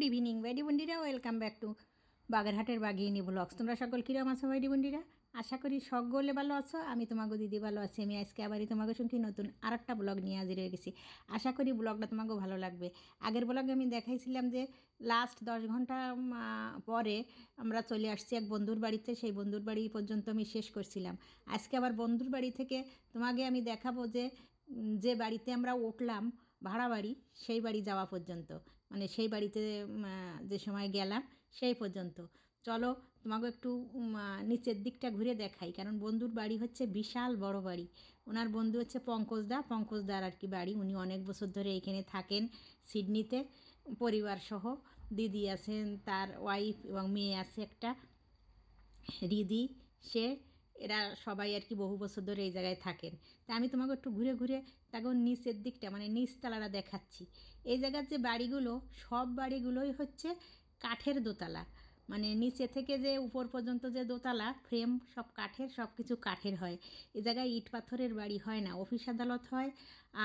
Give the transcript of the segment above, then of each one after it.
Good evening বাইডি বন্ডিরা, welcome back to বাগেরহাটের বাঘিনী ব্লগস। তোমরা সকল কীরকম আছো বাইডি বন্ডিরা? আশা করি সকলে ভালো আছো। আমি তোমাকে দিদি ভালো আছি। আমি আজকে আবারই তোমাকে সঙ্গে নতুন আর একটা ব্লগ নিয়ে হাজির হয়ে গেছি। আশা করি ব্লগটা তোমাকে ভালো লাগবে। আগের ব্লগে আমি দেখাইছিলাম যে লাস্ট 10 ঘন্টা পরে আমরা চলে আসছি এক বন্ধুর বাড়িতে। সেই বন্ধুর বাড়ি পর্যন্ত আমি শেষ করছিলাম। আজকে আবার বন্ধুর বাড়ি থেকে তোমাকে আমি দেখাবো যে যে বাড়িতে আমরা উঠলাম ভাড়া বাড়ি, সেই বাড়ি যাওয়া পর্যন্ত, মানে সেই বাড়িতে যে সময় গেলাম সেই পর্যন্ত। চলো তোমাকে একটু নিচের দিকটা ঘুরে দেখাই, কারণ বন্ধুর বাড়ি হচ্ছে বিশাল বড় বাড়ি। ওনার বন্ধু হচ্ছে পঙ্কজদার আর কি বাড়ি। উনি অনেক বছর ধরে এইখানে থাকেন সিডনিতে পরিবার সহ। দিদি আছেন, তার ওয়াইফ এবং মেয়ে আছে একটা রিদি, সে এরা সবাই আর কি বহু বছর ধরে এই জায়গায় থাকেন। তা আমি তোমাকে একটু ঘুরে ঘুরে তাকে নিচের দিকটা মানে নিচতলাটা দেখাচ্ছি। এই জায়গার যে বাড়িগুলো, সব বাড়িগুলোই হচ্ছে কাঠের দোতলা, মানে নিচে থেকে যে উপর পর্যন্ত যে দোতলা ফ্রেম সব কাঠের, সব কিছু কাঠের হয়। এই জায়গায় ইট পাথরের বাড়ি হয় না, অফিস আদালত হয়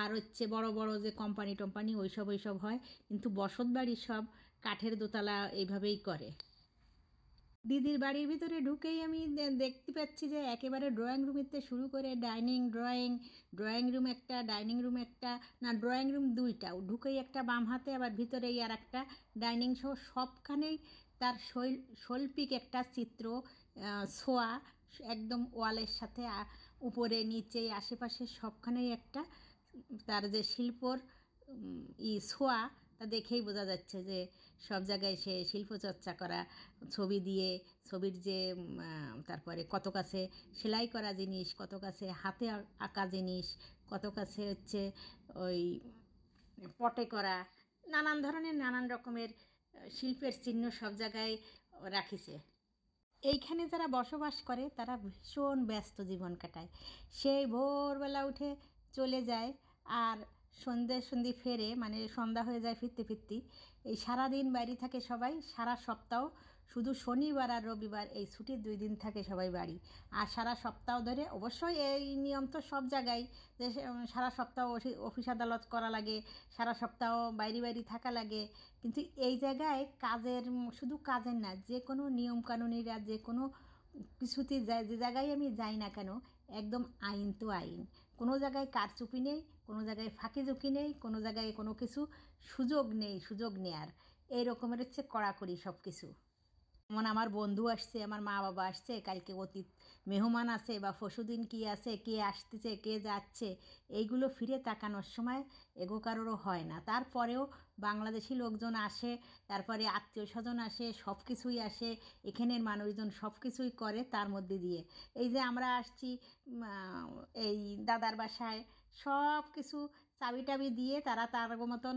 আর হচ্ছে বড় বড় যে কোম্পানি ওইসব হয়, কিন্তু বসত বাড়ি সব কাঠের দোতলা এইভাবেই করে। দিদির বাড়ির ভিতরে ঢুকেই আমি দেখতে পাচ্ছি যে একেবারে ড্রয়িং রুমেতে শুরু করে ড্রয়িং রুম একটা, ডাইনিং রুম একটা, না ড্রয়িং রুম দুইটা, ঢুকেই একটা বাম হাতে, আবার ভিতরেই আর একটা ডাইনিং সহ সবখানেই তার শৈল্পিক একটা চিত্র ছোঁয়া, একদম ওয়ালের সাথে উপরে নিচে আশেপাশে সবখানেই একটা তার যে শিল্পর ছোঁয়া, তা দেখেই বোঝা যাচ্ছে যে সব জায়গায় সে শিল্পচর্চা করা, ছবি দিয়ে ছবির যে তারপরে কত কাছে সেলাই করা জিনিস, কত কাছে হাতে আঁকা জিনিস, কত কাছে হচ্ছে ওই পটে করা, নানান ধরনের নানান রকমের শিল্পের চিহ্ন সব জায়গায় রাখিছে। এইখানে যারা বসবাস করে তারা ভীষণ ব্যস্ত জীবন কাটায়। সেই ভোরবেলা উঠে চলে যায় আর সন্ধে ফেরে, মানে সন্ধ্যা হয়ে যায় ফিরতে। এই সারাদিন বাড়ি থাকে সবাই, সারা সপ্তাহ শুধু শনিবার আর রবিবার এই ছুটির 2 দিন থাকে সবাই বাড়ি। আর সারা সপ্তাহ ধরে অবশ্যই এই নিয়ম তো সব জায়গায় যে সারা সপ্তাহ অফিস আদালত করা লাগে, সারা সপ্তাহ বাইরে থাকা লাগে, কিন্তু এই জায়গায় কাজের, শুধু কাজের না, যে কোনো নিয়মকানুনিরা যে কোনো কিছুতে যায়, যে জায়গায় আমি যাই না কেন একদম আইন তো আইন। কোনো জায়গায় কারচুপি নেই, কোনো জায়গায় ফাঁকিঝুঁকি নেই, কোনো জায়গায় কোনো কিছু সুযোগ নেয়ার, এই রকমের হচ্ছে কড়াকড়ি সব কিছু। যেমন আমার বন্ধু আসছে, আমার মা বাবা আসছে, কালকে অতীত মেহমান আছে বা পরশুদিন কী আছে, কে আসতেছে কে যাচ্ছে, এইগুলো ফিরে তাকানোর সময় এগো কারোরও হয় না। তারপরেও বাংলাদেশি লোকজন আসে, তারপরে আত্মীয় স্বজন আসে, সব কিছুই আসে, এখানের মানুষজন সব কিছুই করে তার মধ্যে দিয়ে। এই যে আমরা আসছি এই দাদার বাসায়, সব কিছু চাবি টাবি দিয়ে তারা তার মতন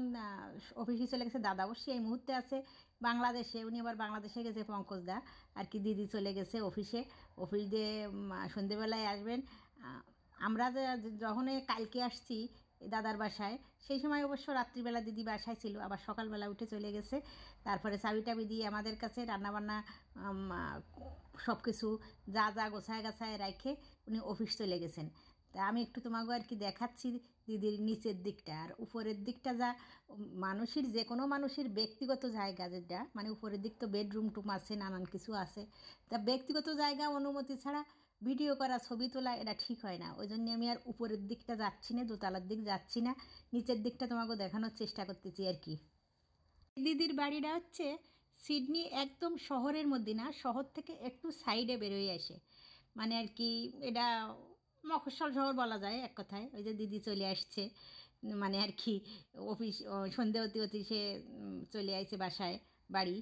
অফিসে চলে গেছে। দাদা অবশ্যই এই মুহূর্তে আছে বাংলাদেশে, উনি আবার বাংলাদেশে গেছে পঙ্কজদা আর কি। দিদি চলে গেছে অফিস দিয়ে সন্ধেবেলায় আসবেন। আমরা যখন কালকে আসছি দাদার বাসায়, সেই সময় অবশ্য রাত্রিবেলা দিদি বাসায় ছিল, আবার সকালবেলা উঠে চলে গেছে। তারপরে চাবি টাবি দিয়ে আমাদের কাছে রান্নাবান্না সব কিছু যা গোছায় রেখে উনি অফিস চলে গেছেন। তা আমি একটু তোমাকে আর কি দেখাচ্ছি দিদির নিচের দিকটা। আর উপরের দিকটা যা মানুষের, যে কোনো মানুষের ব্যক্তিগত জায়গা, যেটা মানে উপরের দিক তো বেডরুম টুম আছে, নানান কিছু আছে, তা ব্যক্তিগত জায়গা অনুমতি ছাড়া ভিডিও করা, ছবি তোলা এটা ঠিক হয় না। ওই জন্য আমি আর উপরের দিকটা যাচ্ছি না, দোতলার দিক যাচ্ছি না, নিচের দিকটা তোমাকে দেখানোর চেষ্টা করতেছি আর কি। দিদির বাড়িটা হচ্ছে সিডনি একদম শহরের মধ্যে না, শহর থেকে একটু সাইডে বেরোয় আসে, মানে আর কি এটা মফস্বল শহর বলা যায় এক কথায়। ওই যে দিদি চলে আসছে, মানে আর কি অফিস সন্ধে অতি সে চলে আইছে বাসায় বাড়ি,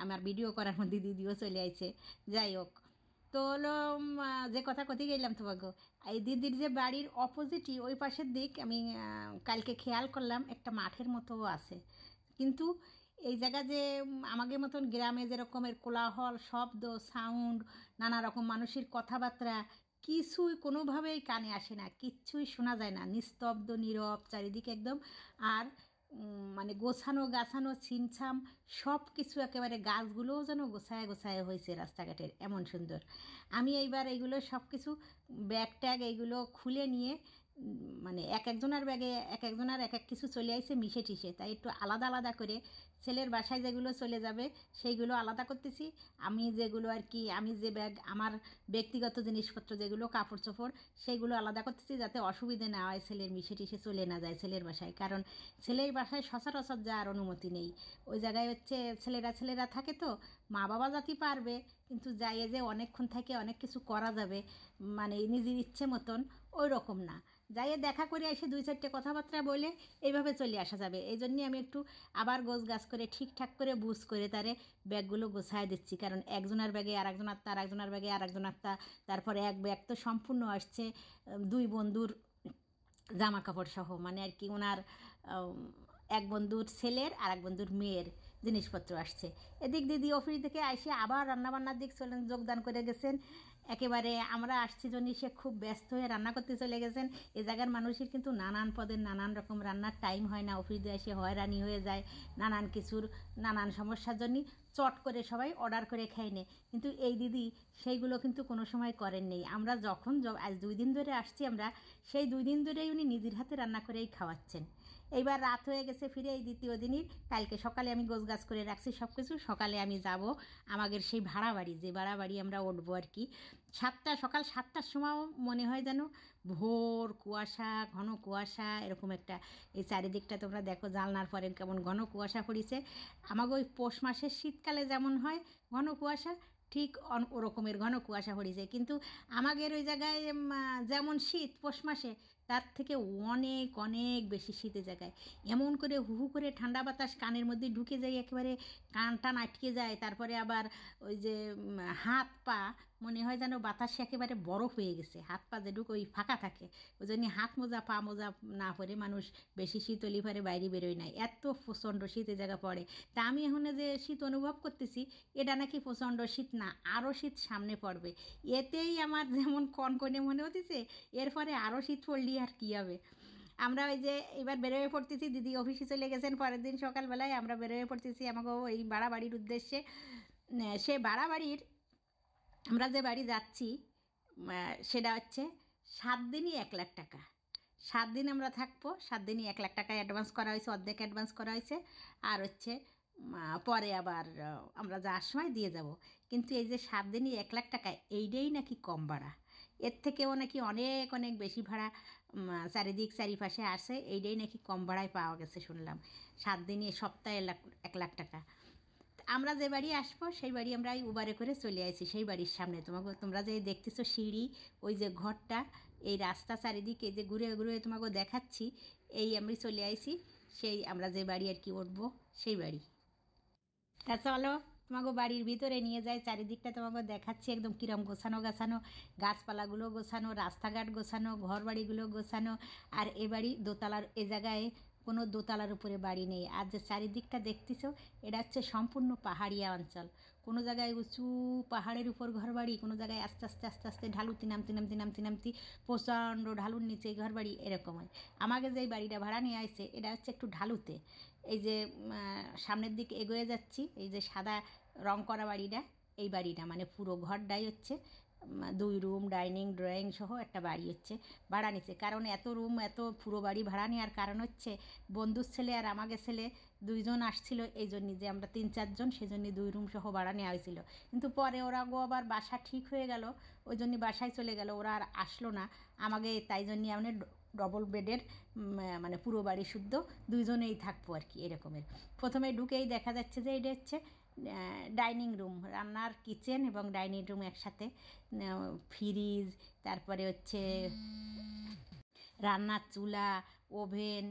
আমার ভিডিও করার মধ্যে দিদিও চলে আইছে। যাই হোক, তো হলো যে কথা কথি গেলাম তোমাকে, এই দিদির যে বাড়ির অপোজিটই ওই পাশের দিক আমি কালকে খেয়াল করলাম একটা মাঠের মতো আছে, কিন্তু এই জায়গা যে আমাদের মতন গ্রামে যেরকমের কোলাহল, শব্দ, সাউন্ড, নানা রকম মানুষের কথাবার্তা কিছুই কোনোভাবেই কানে আসে না, কিচ্ছুই শোনা যায় না, নিস্তব্ধ নীরব চারিদিকে একদম। আর মানে গাছানো ছিমছাম সব কিছু, একেবারে গাছগুলোও যেন গোছায় হয়েছে রাস্তাঘাটের, এমন সুন্দর। আমি এইবার এইগুলো সব কিছু ব্যাগ ট্যাগ এইগুলো খুলে নিয়ে মানে এক একজনের ব্যাগে এক একজনের এক এক কিছু চলে আসছে মিশে টিশে, তাই একটু আলাদা আলাদা করে ছেলের বাসায় যেগুলো চলে যাবে সেইগুলো আলাদা করতেছি। আমি যেগুলো আর কি, আমি যে ব্যাগ আমার ব্যক্তিগত জিনিসপত্র যেগুলো কাপড় চোপড় সেইগুলো আলাদা করতেছি, যাতে অসুবিধে না হয়, ছেলের মিশে টিশে চলে না যায় ছেলের বাসায়। কারণ ছেলের বাসায় সচরাচর যাওয়ার অনুমতি নেই। ওই জায়গায় হচ্ছে ছেলেরা থাকে, তো মা বাবা জাতি পারবে, কিন্তু যাইয়ে যে অনেকক্ষণ থেকে অনেক কিছু করা যাবে মানে নিজের ইচ্ছে মতন ওই রকম না। যাইয়ে দেখা করে এসে 2-4টে কথাবার্তা বলে এইভাবে চলে আসা যাবে। এই জন্যই আমি একটু আবার গোছ গাছ করে ঠিকঠাক করে বুঝ করে তারে ব্যাগগুলো গোছায় দিচ্ছি। কারণ একজনের ব্যাগে আর একজনের তা, আর একজনের ব্যাগে আর একজনের তা, তারপরে এক ব্যাগ তো সম্পূর্ণ আসছে 2 বন্ধুর জামা কাপড় সহ, মানে আর কি ওনার এক বন্ধুর ছেলের আর এক বন্ধুর মেয়ের জিনিসপত্র আসছে। এদিক দিদি অফিস থেকে এসে আবার রান্নাবান্নার দিক যোগদান করে গেছেন। একেবারে আমরা আসছি জন্য সে খুব ব্যস্ত হয়ে রান্না করতে চলে গেছেন। এ জায়গার মানুষের কিন্তু নানান পদের নানান রকম রান্নার টাইম হয় না, অফিস দিয়ে এসে হয়রানি হয়ে যায় নানান কিছুর নানান সমস্যার জন্য চট করে সবাই অর্ডার করে খেয়ে নেয়। কিন্তু এই দিদি সেইগুলো কিন্তু কোনো সময় করেননি। আমরা যখন আজ 2 দিন ধরে আসছি আমরা, সেই 2 দিন ধরেই উনি নিজের হাতে রান্না করেই খাওয়াচ্ছেন। এইবার রাত হয়ে গেছে ফিরে এই দ্বিতীয় দিনই। কালকে সকালে আমি গোছগাছ করে রাখছি সব কিছু। সকালে আমি যাব আমাদের সেই ভাড়া বাড়ি, যে ভাড়া বাড়ি আমরা উঠবো আর কি। সকাল 7টার সময় মনে হয় যেন ভোর কুয়াশা, ঘন কুয়াশা এরকম একটা। এই চারিদিকটা তোমরা দেখো জানলার পরে কেমন ঘন কুয়াশা পড়িছে। আমাকে ওই পৌষ মাসের শীতকালে যেমন হয় ঘন কুয়াশা, ঠিক ওরকমের ঘন কুয়াশা পড়িছে। কিন্তু আমাদের ওই জায়গায় যেমন শীত পৌষ মাসে, তার থেকে অনেক অনেক বেশি শীতের জায়গায়। এমন করে হু হু করে ঠান্ডা বাতাস কানের মধ্যে ঢুকে যায়, একেবারে কান টান আটকে যায়। তারপরে আবার ওই যে হাত পা মনে হয় যেন বাতাসে একেবারে বরফ হয়ে গেছে, হাত পা যেটুকু ওই ফাঁকা থাকে। ওই জন্য হাত মোজা পা মোজা না পরে মানুষ বেশি শীত হলে পরে বাইরে বেরোয় না, এত প্রচণ্ড শীতের জায়গা পড়ে। তা আমি এখন যে শীত অনুভব করতেছি, এটা নাকি প্রচণ্ড শীত না, আরও শীত সামনে পড়বে। এতেই আমার যেমন কনকনে মনে হতেছে, এরপরে আরও শীত পড়লি আর কী হবে। আমরা ওই যে এবার বেরোয় পড়তেছি, দিদি অফিসে চলে গেছেন, পরের দিন সকালবেলায় আমরা বেরোয় পড়তেছি আমাকে এই ভাড়া বাড়ির উদ্দেশ্যে। সে ভাড়া বাড়ির আমরা যে বাড়ি যাচ্ছি সেটা হচ্ছে 7 দিনই 1 লাখ টাকা। 7 দিন আমরা থাকবো, 7 দিনই 1 লাখ টাকা অ্যাডভান্স করা হয়েছে, অর্ধেক অ্যাডভান্স করা হয়েছে। আর হচ্ছে পরে আবার আমরা যাওয়ার সময় দিয়ে যাব। কিন্তু এই যে 7 দিনই 1 লাখ টাকা, এইটাই নাকি কম ভাড়া। এর থেকেও নাকি অনেক অনেক বেশি ভাড়া চারিদিক চারিপাশে আসে, এইটাই নাকি কম ভাড়ায় পাওয়া গেছে শুনলাম। 7 দিনই সপ্তাহে 1 লাখ টাকা। আমরা যে বাড়ি আসবো সেই বাড়ি আমরা এই উবারে করে চলে আসি। সেই বাড়ির সামনে তোমরা যে দেখতেছো সিঁড়ি, ওই যে ঘরটা, এই রাস্তা চারিদিকে যে ঘুরে ঘুরে তোমাকে দেখাচ্ছি, এই আমি চলে আসি সেই আমরা যে বাড়ি আর কি উঠবো সেই বাড়ি। তা চলো তোমাকে বাড়ির ভিতরে নিয়ে যায়, চারিদিকটা তোমাকে দেখাচ্ছি একদম কিরম গোছানো গাছানো, গাছপালাগুলো গোছানো, রাস্তাঘাট গোছানো, ঘর বাড়িগুলো গোছানো। আর এ বাড়ি দোতলার, এ জায়গায় কোনো দোতলার উপরে বাড়ি নেই। আর যে চারিদিকটা দেখতেছো এটা হচ্ছে সম্পূর্ণ পাহাড়িয়া অঞ্চল। কোনো জায়গায় উঁচু পাহাড়ের উপর ঘর বাড়ি, কোনো জায়গায় আস্তে আস্তে আস্তে আস্তে ঢালুতে নামতে নামতে নামতে নামতে প্রচণ্ড ঢালুর নিচে ঘর বাড়ি এরকম হয়। আমাকে যেই বাড়িটা ভাড়া নিয়ে আসছে এটা হচ্ছে একটু ঢালুতে। এই যে সামনের দিকে এগোয়ে যাচ্ছি, এই যে সাদা রং করা বাড়িটা, এই বাড়িটা মানে পুরো ঘরটাই হচ্ছে 2 রুম ডাইনিং ড্রয়িং সহ একটা বাড়ি হচ্ছে ভাড়া নিচ্ছে। কারণ এত রুম এত পুরো বাড়ি ভাড়া নেওয়ার কারণ হচ্ছে বন্ধুর ছেলে আর আমাকে ছেলে 2 জন আসছিল, এই জন্যই যে আমরা 3-4 জন, সেই জন্য 2 রুম সহ ভাড়া নেওয়া হয়েছিল। কিন্তু পরে ওরা আবার বাসা ঠিক হয়ে গেল, ওই জন্য বাসায় চলে গেল, ওরা আর আসলো না আমাকে। তাই জন্যে আমরা ডবল বেডের মানে পুরো বাড়ি শুদ্ধ 2 জনেই থাকবো আর কি এরকমের। প্রথমে ঢুকেই দেখা যাচ্ছে যে এটা হচ্ছে ডাইনিং রুম, রান্নার কিচেন এবং ডাইনিং রুম একসাথে, ফ্রিজ, তারপরে হচ্ছে রান্নার চুলা, ওভেন,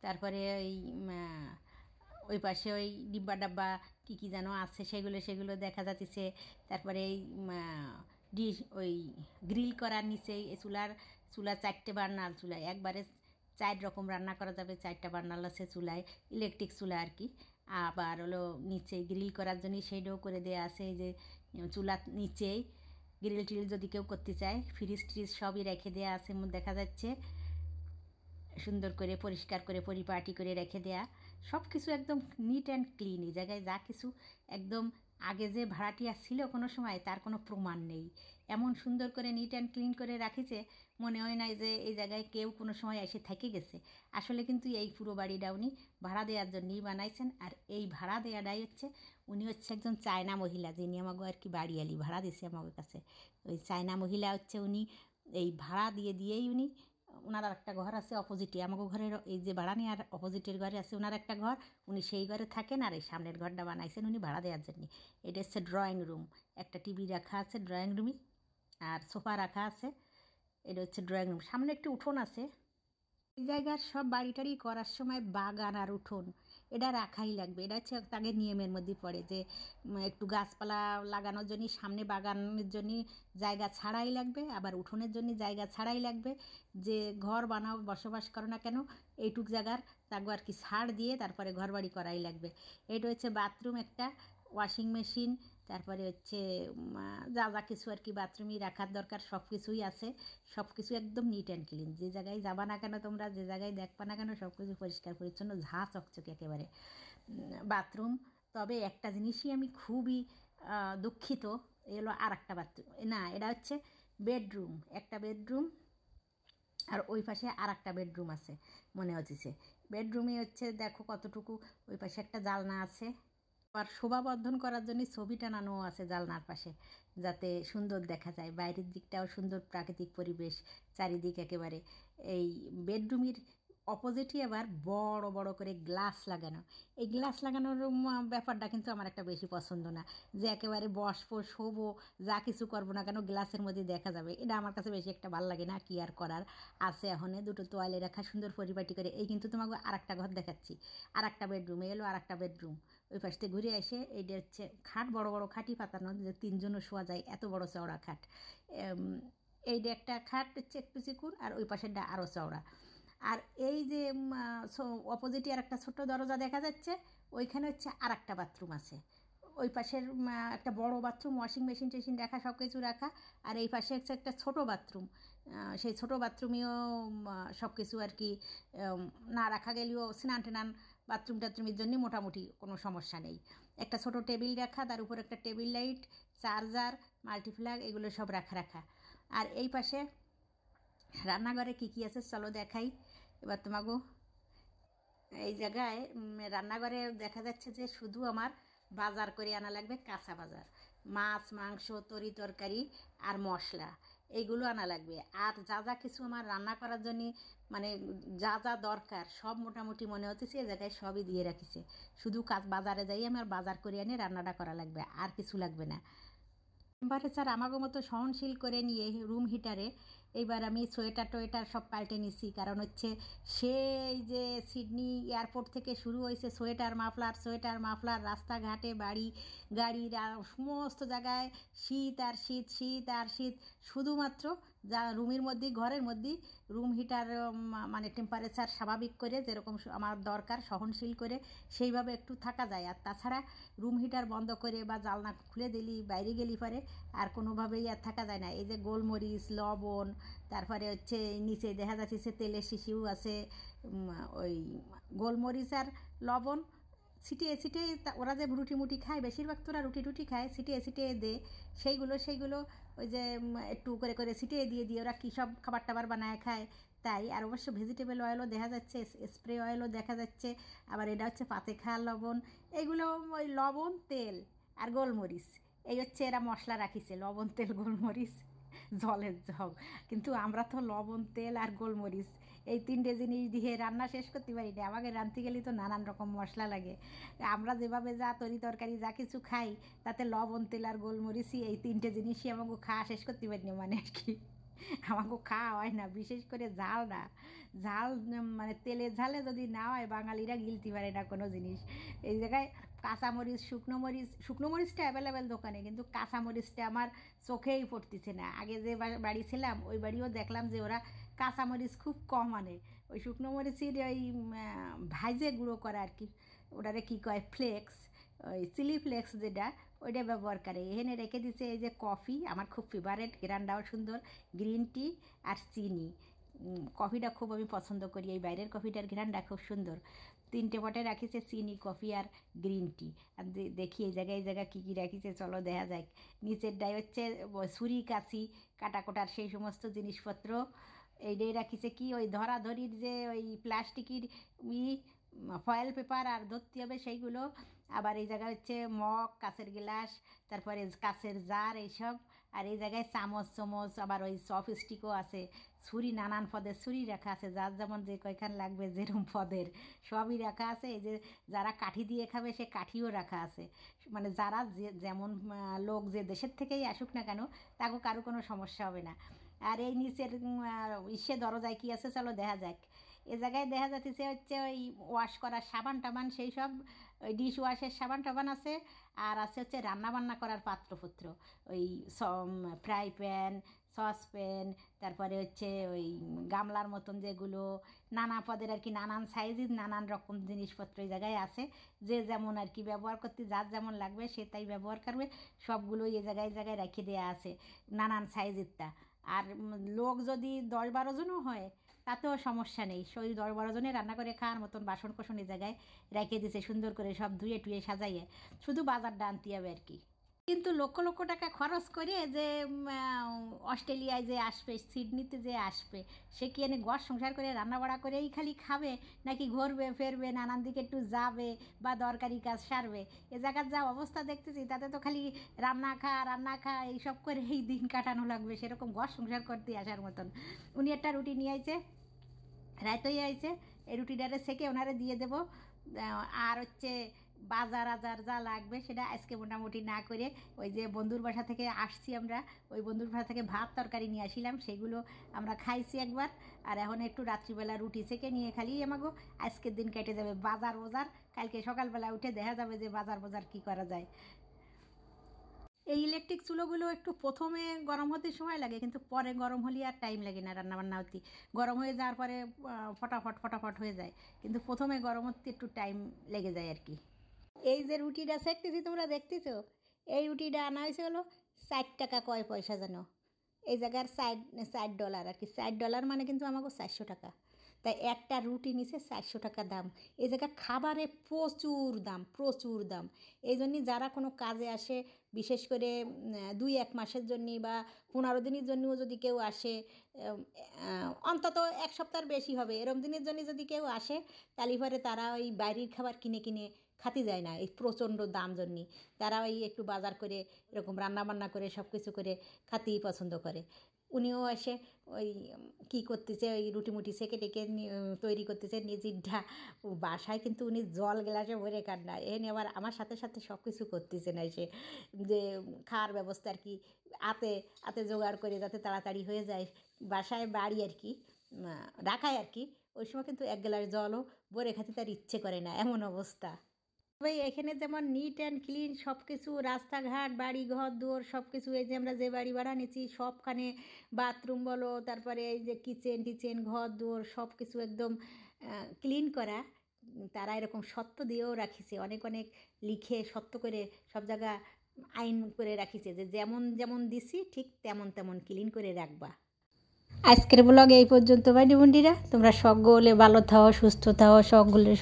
তারপরে ওই পাশে ওই ডিব্বা ডাব্বা কী কী যেন আছে সেগুলো দেখা যাচ্ছে। তারপরে এই ডিশ, ওই গ্রিল করার নিচে এই চুলা 4টে বার্নার চুলায় একবারে 4 রকম রান্না করা যাবে। 4টা বার্নার আছে চুলায়, ইলেকট্রিক চুলা আর কি। আবার হলো নিচে গ্রিল করার জন্য সেইটাও করে দেওয়া আছে, এই যে চুলার নিচেই গ্রিল টিল যদি কেউ করতে চায়, ফ্রিজ ট্রিজ সবই রেখে দেওয়া আছে দেখা যাচ্ছে। সুন্দর করে পরিষ্কার করে পরিপাটি করে রেখে দেয়া, সব কিছু একদম নিট অ্যান্ড ক্লিন। এই জায়গায় যা কিছু একদম আগে যে ভাড়াটিয়া ছিল কোনো সময় তার কোনো প্রমাণ নেই। এমন সুন্দর করে নিট অ্যান্ড ক্লিন করে রাখিছে, মনে হয় না যে এই জায়গায় কেউ কোনো সময় এসে থেকে গেছে। আসলে কিন্তু এই পুরো বাড়িটা উনি ভাড়া দেওয়ার জন্যই বানাইছেন। আর এই ভাড়া দেওয়াটাই হচ্ছে, উনি হচ্ছে একজন চায়না মহিলা, যিনি আমাকে আর কি বাড়িয়ালি ভাড়া দিছে আমার কাছে। ওই চায়না মহিলা হচ্ছে উনি, এই ভাড়া দিয়েই উনি, ওনার আর একটা ঘর আছে অপোজিটে, আমাকে ঘরের এই যে ভাড়া নেওয়ার অপোজিটের ঘরে আছে ওনার একটা ঘর, উনি সেই ঘরে থাকেন। আর এই সামনের ঘরটা বানাইছেন উনি ভাড়া দেওয়ার জন্য। এটা হচ্ছে ড্রয়িং রুম, একটা টিভি রাখা আছে ড্রয়িং রুমে, আর সোফা রাখা আছে। এটা হচ্ছে ড্রয়িং রুম, সামনে একটি উঠোন আছে। এই জায়গার সব বাড়ি টাড়ি করার সময় বাগান আর উঠোন এটা রাখাই লাগবে। এটা হচ্ছে তাদের নিয়মের মধ্যে পড়ে যে একটু গাছপালা লাগানোর জন্য সামনে বাগানের জন্য জায়গা ছাড়াই লাগবে, আবার উঠোনের জন্য জায়গা ছাড়াই লাগবে। যে ঘর বানাও বসবাস করো না কেন, এইটুক জায়গার তাকে আর কি ছাড় দিয়ে তারপরে ঘর বাড়ি করাই লাগবে। এটা হচ্ছে বাথরুম, একটা ওয়াশিং মেশিন, তারপরে হচ্ছে যা যা কিছু আর কি বাথরুমই রাখার দরকার সব কিছুই আছে। সব কিছু একদম নিট অ্যান্ড ক্লিন, যে জায়গায় যাবা না কেন তোমরা, যে জায়গায় দেখবা না কেন, সব কিছু পরিষ্কার পরিচ্ছন্ন, ঝাঁ চকচকে একেবারে বাথরুম। তবে একটা জিনিসই আমি খুবই দুঃখিত, এলো আর একটা বাথরুম না, এটা হচ্ছে বেডরুম, একটা বেডরুম, আর ওই পাশে আর একটা বেডরুম আছে মনে হচ্ছে। বেডরুমে হচ্ছে দেখো কতটুকু, ওই পাশে একটা জানলা আছে। আর শোভাবর্ধন করার জন্য ছবি টানানো আছে জানলার পাশে, যাতে সুন্দর দেখা যায় বাইরের দিকটাও সুন্দর, প্রাকৃতিক পরিবেশ চারিদিক একেবারে। এই বেডরুমের অপোজিটই আবার বড় বড় করে গ্লাস লাগানো। এই গ্লাস লাগানোর ব্যাপারটা কিন্তু আমার একটা বেশি পছন্দ না, যে একেবারে বসবো শোবো যা কিছু করবো না কেন গ্লাসের মধ্যে দেখা যাবে, এটা আমার কাছে বেশি একটা ভালো লাগে না। কি আর করার আছে, এখন দুটো তোয়ালে রাখা সুন্দর পরিপাটি করে। এই কিন্তু তোমাকে আর একটা ঘর দেখাচ্ছি, আর একটা বেডরুম এলো, আর একটা বেডরুম। ওই পাশ থেকে ঘুরে এসে এইটা হচ্ছে খাট, বড় বড় খাটই পাতানো, যে তিনজনও শোয়া যায় এত বড় চওড়া খাট। এইটা একটা খাট হচ্ছে একটু চিকুন, আর ওই পাশেরটা আরও চওড়া। আর এই যে অপোজিটে আর একটা ছোট্ট দরজা দেখা যাচ্ছে, ওইখানে হচ্ছে আর একটা বাথরুম আছে। ওই পাশের একটা বড় বাথরুম, ওয়াশিং মেশিন টেশিন রাখা, সব কিছু রাখা। আর এই পাশে হচ্ছে একটা ছোট বাথরুম, সেই ছোট বাথরুমেও সব কিছু আর কি না রাখা গেলেও স্নান টান বাথরুম টাথরুমের জন্য মোটামুটি কোনো সমস্যা নেই। একটা ছোট টেবিল রাখা, তার উপর একটা টেবিল লাইট, চার্জার, মাল্টিপ্লাগ, এগুলো সব রাখা। আর এই পাশে রান্নাঘরে কী কী আছে চলো দেখাই এবার তোমাকে। এই জায়গায় রান্নাঘরে দেখা যাচ্ছে যে শুধু আমার বাজার করে আনা লাগবে, কাঁচা বাজার, মাছ মাংস তরি তরকারি আর মশলা, এইগুলো আনা লাগবে। আর যা যা কিছু আমার রান্না করার জন্য মানে যা যা দরকার সব মোটামুটি মনে হচ্ছে এই জায়গায় সবই দিয়ে রাখিছে। শুধু বাজারে যাই আমার বাজার করে এনে রান্নাটা করা লাগবে, আর কিছু লাগবে না। টেম্পারেচার আমাকে মতো সহনশীল করে নিয়ে রুম হিটারে এইবার আমি সোয়েটার টোয়েটার সব পাল্টে নিছি। কারণ হচ্ছে সেই যে সিডনি এয়ারপোর্ট থেকে শুরু হয়েছে সোয়েটার মাফলার, রাস্তাঘাটে বাড়ি গাড়ির সমস্ত জায়গায় শীত আর শীত, শীত আর শীত। শুধুমাত্র যা রুমের মধ্যেই, ঘরের মধ্যেই রুম হিটার মানে টেম্পারেচার স্বাভাবিক করে যেরকম আমার দরকার সহনশীল করে সেইভাবে একটু থাকা যায়। আর তাছাড়া রুম হিটার বন্ধ করে বা জানলা খুলে দিলি বাইরে গেলি পরে আর কোনোভাবেই আর থাকা যায় না। এই যে গোলমরিচ, লবণ, তারপরে হচ্ছে নিচে দেখা যাচ্ছে তেলের শিশিও আছে, ওই গোলমরিচ আর লবণ ছিটিয়ে ছিটিয়ে ওরা যে রুটি মুটি খায়, বেশিরভাগ তো ওরা রুটি টুটি খায়, ছিটিয়ে ছিটিয়ে দে সেইগুলো ওই যে একটু করে করে ছিটিয়ে দিয়ে ওরা কী সব খাবার টাবার বানায় খায় তাই। আর অবশ্য ভেজিটেবল অয়েলও দেখা যাচ্ছে, স্প্রে অয়েলও দেখা যাচ্ছে। আবার এটা হচ্ছে পাতে খাওয়া লবণ, এইগুলো ওই লবণ তেল আর গোলমরিচ, এই হচ্ছে এরা মশলা রাখিছে, লবণ তেল গোলমরিচ জলের জগ। কিন্তু আমরা তো লবণ তেল আর গোলমরিচ এই তিনটে জিনিস দিয়ে রান্না শেষ করতে পারি না। আমাকে রাঁধতে গেলে তো নানান রকম মশলা লাগে। আমরা যেভাবে যা তরি তরকারি যা কিছু খাই তাতে লবণ তেল আর গোলমরিচই এই তিনটে জিনিসই আমাকে খাওয়া শেষ করতে পারি না, মানে আর কি আমাকে খাওয়া হয় না। বিশেষ করে ঝাল না, ঝাল মানে তেলের ঝালে যদি না হয় বাঙালিরা গিলতে পারে না কোনো জিনিস। এই জায়গায় কাঁচামরিচ, শুকনো মরিচটা অ্যাভেলেবেল দোকানে, কিন্তু কাঁচামরিচটা আমার চোখেই পড়তেছে না। আগে যে বাড়ি ছিলাম ওই বাড়িও দেখলাম যে ওরা কাঁচামরিচ খুব কম আনে, ওই শুকনো মরিচের ওই ভাইজে গুঁড়ো করা আর কি, ওটারে কী কয় ফ্লেক্স, ওই চিলি ফ্লেক্স যেটা, ওইটা ব্যবহার করে। এখানে রেখে দিচ্ছে এই যে কফি, আমার খুব ফেভারেট, গ্রান্ডাও সুন্দর, গ্রিন টি আর চিনি, কফিটা খুব আমি পছন্দ করি, এই বাইরের কফিটার ঘ্রাণটা খুব সুন্দর। 3টে পটে রাখিছে চিনি, কফি আর গ্রিন টি। আর দেখি এই জায়গায় কী কী রাখিছে, চলো দেখা যাক। নিচেরটাই হচ্ছে ছুরি কাঁচি কাটা কোটার সেই সমস্ত জিনিসপত্র। এইটাই রাখিছে কি ওই ধরাধরির যে ওই প্লাস্টিকের ফয়েল পেপার আর ধরতে হবে সেইগুলো। আবার এই জায়গায় হচ্ছে মগ, কাঁচের গ্লাস, তারপরে কাঁচের জার এইসব। আর এই জায়গায় চামচ, আবার ওই চপস্টিকও আছে। ছুরি, নানান পদের ছুরি রাখা আছে, যার যেমন যে কয়খান লাগবে যেরকম পদের সবই রাখা আছে। এই যে যারা কাঠি দিয়ে খাবে সে কাঠিও রাখা আছে। মানে যারা যেমন লোক যে দেশের থেকেই আসুক না কেন, তাকে কারো কোনো সমস্যা হবে না। আর এই নিচের দরজায় কী আছে চলো দেখা যাক। এ জায়গায় দেখা যাচ্ছে হচ্ছে ওই ওয়াশ করার সাবান টাবান, সেই সব ওই ডিশ ওয়াশের সাবান টাবান আছে। আর আছে হচ্ছে রান্নাবান্না করার পাত্রপত্র, ওই ফ্রাই প্যান, সসপ্যান, তারপরে হচ্ছে ওই গামলার মতন যেগুলো নানা পদের আর কি, নানান সাইজের নানান রকম জিনিসপত্র এই জায়গায় আছে। যে যেমন আর কি ব্যবহার করতে যার যেমন লাগবে সে তাই ব্যবহার করবে। সবগুলো এই জায়গায় রেখে দেওয়া আছে নানান সাইজেরটা। আর লোক যদি 10-12 জনও হয় তাতেও সমস্যা নেই, সেই 10-12 জনে রান্না করে খাওয়ার মতন বাসন কোসন এই জায়গায় রেখে দিছে সুন্দর করে, সব ধুয়ে টুয়ে সাজাইয়ে। শুধু বাজারটা আনতে হবে আর কি। কিন্তু লক্ষ লক্ষ টাকা খরচ করে যে অস্ট্রেলিয়ায় যে আসবে, সিডনিতে যে আসবে, সে কি এনে ঘর সংসার করে রান্নাবাড়া করেই খালি খাবে, নাকি ঘুরবে ফেরবে, নানান দিকে একটু যাবে বা দরকারি কাজ সারবে? এ জায়গার যা অবস্থা দেখতেছি তাতে তো খালি রান্না খা এইসব করে এই দিন কাটানো লাগবে, সেরকম ঘর সংসার করতে আসার মতন। উনি একটা রুটি নিয়ে আইছে, রাইতই আইছে, এই রুটিটারে সেকে ওনারে দিয়ে দেবো। আর হচ্ছে বাজার যা লাগবে সেটা আজকে মোটামুটি না করে, ওই যে বন্ধুর বাসা থেকে আসছি আমরা, ওই বন্ধুর বাসা থেকে ভাত তরকারি নিয়ে আসিলাম, সেগুলো আমরা খাইছি একবার। আর এখন একটু রাত্রিবেলা রুটি সেকে নিয়ে খালি আমাগো আজকের দিন কেটে যাবে। বাজার কালকে সকালবেলা উঠে দেখা যাবে যে বাজার কী করা যায়। এই ইলেকট্রিক চুলোগুলো একটু প্রথমে গরম হতে সময় লাগে, কিন্তু পরে গরম হলে আর টাইম লাগে না রান্নাবান্না হতে। গরম হয়ে যাওয়ার পরে ফটাফট হয়ে যায়, কিন্তু প্রথমে গরম হতে একটু টাইম লেগে যায় আর কি। এই যে রুটিটা সেকতেছি তোমরা দেখতেছো, এই রুটিটা আনা হয়েছে হলো 60 টাকা কয় পয়সা জানো? এই জায়গার $60 আর কি। $60 মানে কিন্তু আমাকে 400 টাকা। তাই একটা রুটি নিচে 400 টাকা দাম। এই জায়গায় খাবারে প্রচুর দাম। এই জন্যই যারা কোনো কাজে আসে, বিশেষ করে 2-1 মাসের জন্যে বা 15 দিনের জন্যও যদি কেউ আসে, অন্তত 1 সপ্তাহের বেশি হবে এরকম দিনের জন্য যদি কেউ আসে, তাহলে পরে তারা ওই বাইরের খাবার কিনে খাতে যায় না, এই প্রচণ্ড দাম জন্যে। তারা ওই একটু বাজার করে এরকম রান্নাবান্না করে সব কিছু করে খাতেই পছন্দ করে। উনিও এসে ওই কী করতেছে, ওই রুটি সেকে টেকে তৈরি করতেছে নিজেরটা বাসায়, কিন্তু উনি জল গ্লাসে ভরে খান না, এনে আবার আমার সাথে সব কিছু করতেছে না, এসে যে খাওয়ার ব্যবস্থা আর কি হাতে জোগাড় করে যাতে তাড়াতাড়ি হয়ে যায় বাসায় বাড়ি আর কি রাখায় আর কি। ওই সময় কিন্তু 1 গ্লাস জলও ভরে খেতে তার ইচ্ছে করে না, এমন অবস্থা। তবে এখানে যেমন নিট অ্যান্ড ক্লিন সব কিছু, রাস্তাঘাট, বাড়ি ঘর দুয়ার সব কিছু, এই যে আমরা যে বাড়ি ভাড়া নিচ্ছি সবখানে বাথরুম বলো, তারপরে এই যে কিচেন ঘর দুয়ার সব কিছু একদম ক্লিন করা। তারা এরকম সত্য দিয়েও রাখিছে, অনেক লিখে সত্য করে সব জায়গা আইন করে রাখিছে যে যেমন দিছি ঠিক তেমন ক্লিন করে রাখবা। আজকের ব্লগে এই পর্যন্ত ভাই বন্ধুরা, তোমরা সকলে ভালো থাও, সুস্থ থাও,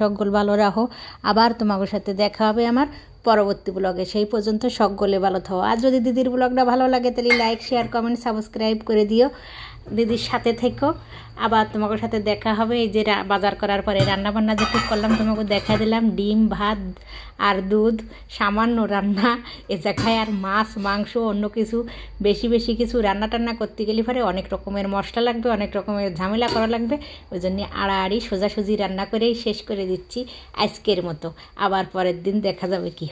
সকল ভালো রাখো। আবার তোমাদের সাথে দেখা হবে আমার পরবর্তী ব্লগে, সেই পর্যন্ত সকলে ভালো থাও। আর যদি দিদির ব্লগটা ভালো লাগে তাহলে লাইক, শেয়ার, কমেন্ট, সাবস্ক্রাইব করে দিও, দিদির সাথে থেকো। আবার তোমাদের সাথে দেখা হবে। এই যে বাজার করার পরে রান্নাবান্না যেটুকু করলাম তোমাকে দেখা দিলাম, ডিম ভাত আর দুধ, সামান্য রান্না। এ জায়গায় আর মাছ মাংস অন্য কিছু বেশি কিছু রান্না করতে গেলে পরে অনেক রকমের মশলা লাগবে, অনেক রকমের ঝামেলা করা লাগবে। ওই জন্য আড়াআড়ি সোজাসুজি রান্না করেই শেষ করে দিচ্ছি আজকের মতো। আবার পরের দিন দেখা যাবে কি।